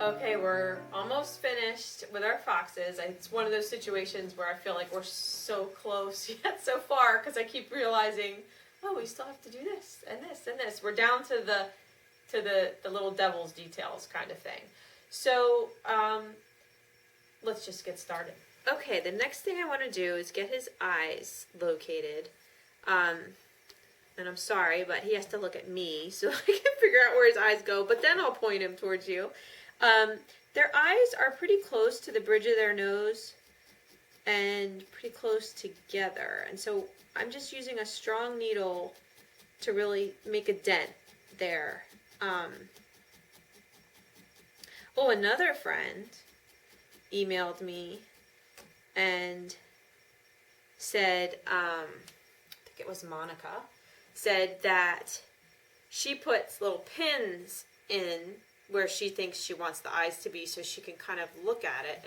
Okay, we're almost finished with our foxes. It's one of those situations where I feel like we're so close yet so far because I keep realizing, oh, we still have to do this and this and this. We're down to the little devil's details kind of thing. So let's just get started. Okay, the next thing I want to do is get his eyes located. And I'm sorry, but he has to look at me so I can figure out where his eyes go, but then I'll point him towards you. Their eyes are pretty close to the bridge of their nose and pretty close together. And so I'm just using a strong needle to really make a dent there. Oh, another friend emailed me and said, I think it was Monica, said that she puts little pins in where she thinks she wants the eyes to be so she can kind of look at it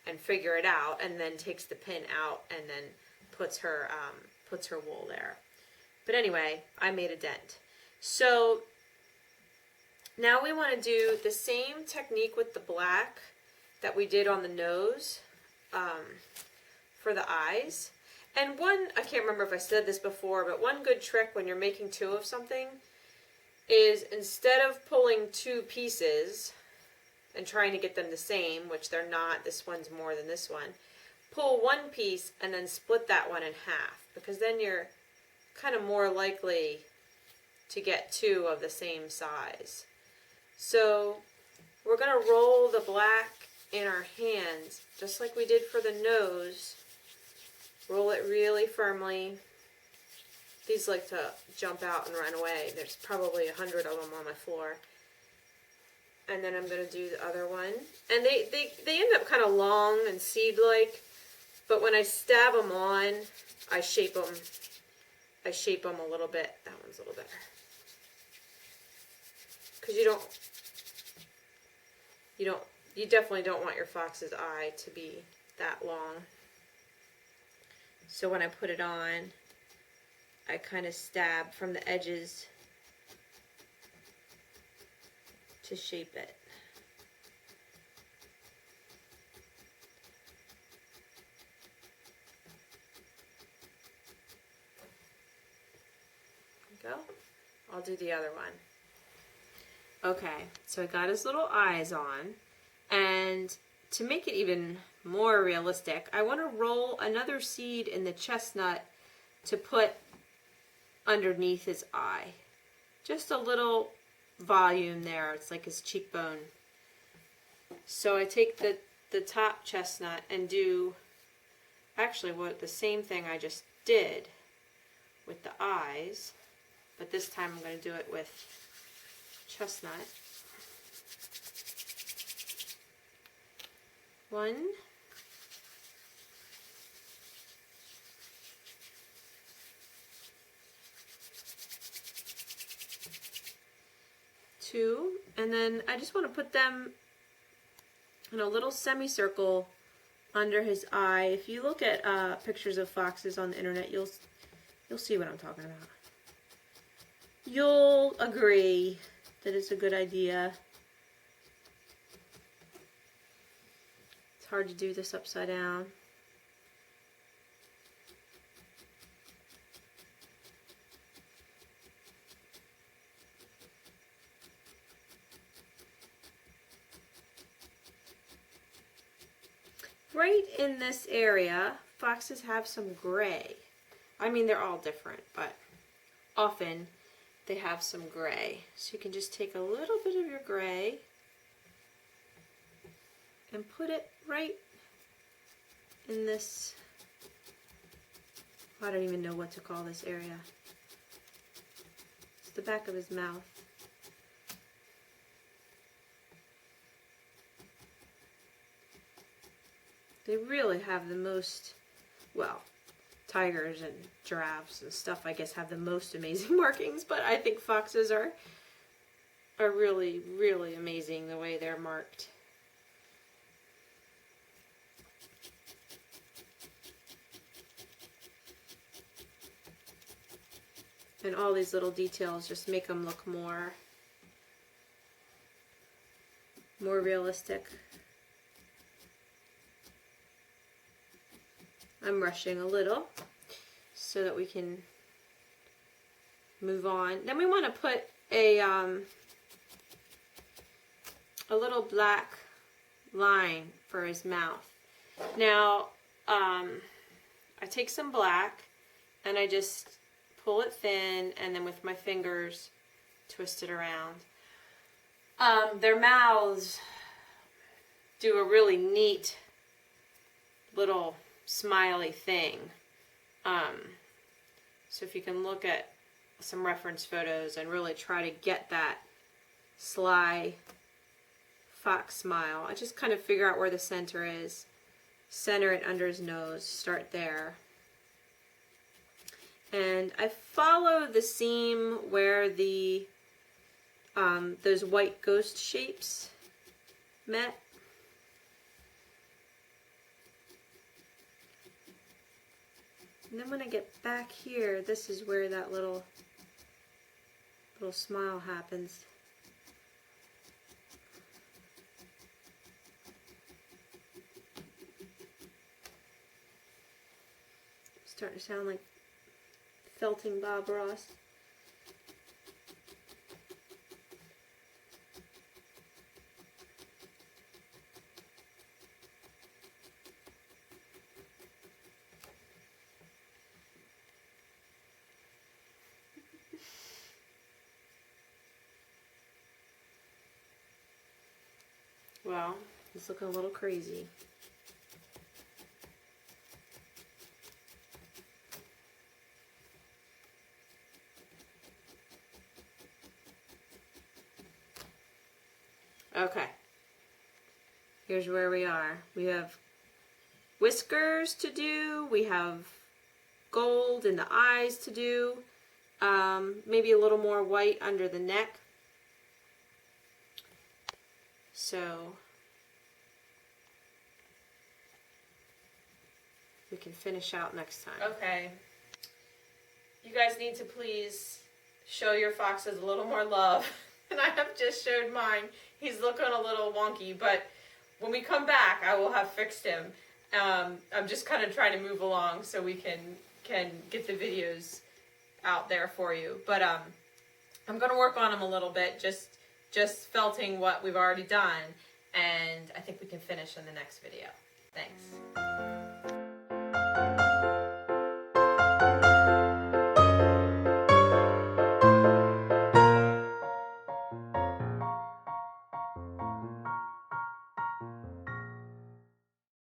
and figure it out, and then takes the pin out and then puts her wool there. But anyway, I made a dent. So now we want to do the same technique with the black that we did on the nose for the eyes. And I can't remember if I said this before, but one good trick when you're making two of something is instead of pulling two pieces and trying to get them the same, which they're not, this one's more than this one, pull one piece and then split that one in half, because then you're kind of more likely to get two of the same size. So we're going to roll the black in our hands, just like we did for the nose. Roll it really firmly. These like to jump out and run away. There's probably 100 of them on my floor. And then I'm going to do the other one. And they end up kind of long and seed-like, but when I stab them on, I shape them a little bit. That one's a little better. Because you definitely don't want your fox's eye to be that long. So when I put it on, I kind of stab from the edges to shape it. There we go. I'll do the other one. Okay, so I got his little eyes on, and to make it even more realistic, I want to roll another seed in the chestnut to put underneath his eye. Just a little volume there. It's like his cheekbone. So I take the top chestnut and do actually the same thing I just did with the eyes, but this time I'm going to do it with chestnut. One. Two, and then I just want to put them in a little semicircle under his eye. If you look at pictures of foxes on the internet, you'll see what I'm talking about. You'll agree that it's a good idea. It's hard to do this upside down. Right in this area, foxes have some gray. I mean, they're all different, but often they have some gray. So you can just take a little bit of your gray and put it right in this, I don't even know what to call this area. It's the back of his mouth. They really have the most, well, tigers and giraffes and stuff, I guess, have the most amazing markings, but I think foxes are really, really amazing the way they're marked. And all these little details just make them look more more realistic. I'm rushing a little so that we can move on. Then we want to put a little black line for his mouth. Now, I take some black and I just pull it thin and then with my fingers twist it around. Their mouths do a really neat little smiley thing. So if you can look at some reference photos and really try to get that sly fox smile. I just kind of figure out where the center is. Center it under his nose. Start there. And I follow the seam where the those white ghost shapes met. And then when I get back here, this is where that little smile happens. Starting to sound like felting Bob Ross. Well, he's looking a little crazy. Okay, here's where we are. We have whiskers to do, we have gold in the eyes to do, maybe a little more white under the neck. So we can finish out next time. Okay, you guys need to please show your foxes a little more love. And I have just showed mine. He's looking a little wonky, but when we come back, I will have fixed him. I'm just kind of trying to move along so we can get the videos out there for you. But I'm going to work on him a little bit, just felting what we've already done, and I think we can finish in the next video. Thanks.